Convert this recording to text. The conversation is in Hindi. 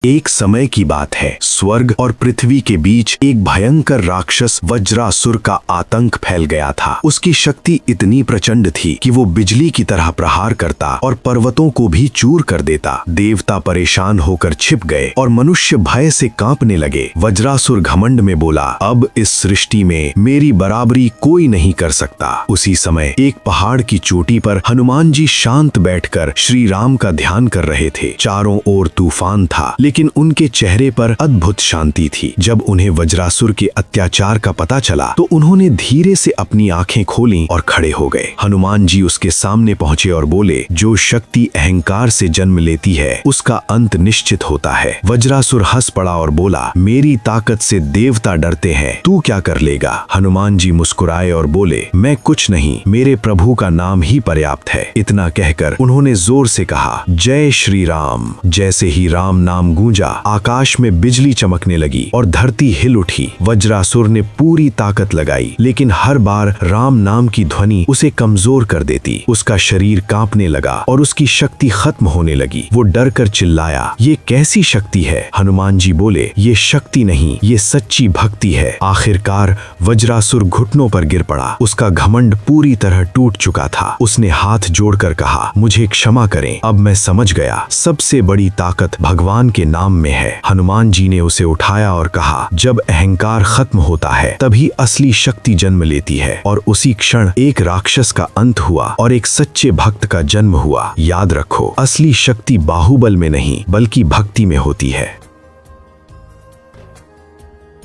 एक समय की बात है, स्वर्ग और पृथ्वी के बीच एक भयंकर राक्षस वज्रासुर का आतंक फैल गया था। उसकी शक्ति इतनी प्रचंड थी कि वो बिजली की तरह प्रहार करता और पर्वतों को भी चूर कर देता। देवता परेशान होकर छिप गए और मनुष्य भय से कांपने लगे। वज्रासुर घमंड में बोला, अब इस सृष्टि में मेरी बराबरी कोई नहीं कर सकता। उसी समय एक पहाड़ की चोटी पर हनुमान जी शांत बैठकर श्री राम का ध्यान कर रहे थे। चारों ओर तूफान था, लेकिन उनके चेहरे पर अद्भुत शांति थी। जब उन्हें वज्रासुर के अत्याचार का पता चला तो उन्होंने धीरे से अपनी आंखें खोलीं और खड़े हो गए। हनुमान जी उसके सामने पहुंचे और बोले, जो शक्ति अहंकार से जन्म लेती है उसका अंत निश्चित होता है। वज्रासुर हंस पड़ा और बोला, मेरी ताकत से देवता डरते हैं, तू क्या कर लेगा? हनुमान जी मुस्कुराए और बोले, मैं कुछ नहीं, मेरे प्रभु का नाम ही पर्याप्त है। इतना कहकर उन्होंने जोर से कहा, जय श्री राम। जैसे ही राम नाम गूंजा, आकाश में बिजली चमकने लगी और धरती हिल उठी। वज्रासुर ने पूरी ताकत लगाई, लेकिन हर बार राम नाम की ध्वनि उसे कमजोर कर देती। उसका शरीर कांपने लगा और उसकी शक्ति खत्म होने लगी। वो डर कर चिल्लाया, ये कैसी शक्ति है? हनुमान जी बोले, ये शक्ति नहीं, ये सच्ची भक्ति है। आखिरकार वज्रासुर घुटनों पर गिर पड़ा। उसका घमंड पूरी तरह टूट चुका था। उसने हाथ जोड़कर कहा, मुझे क्षमा करें, अब मैं समझ गया, सबसे बड़ी ताकत भगवान के नाम में है। हनुमान जी ने उसे उठाया और कहा, जब अहंकार खत्म होता है तभी असली शक्ति जन्म लेती है। और उसी क्षण एक राक्षस का अंत हुआ और एक सच्चे भक्त का जन्म हुआ। याद रखो, असली शक्ति बाहुबल में नहीं बल्कि भक्ति में होती है।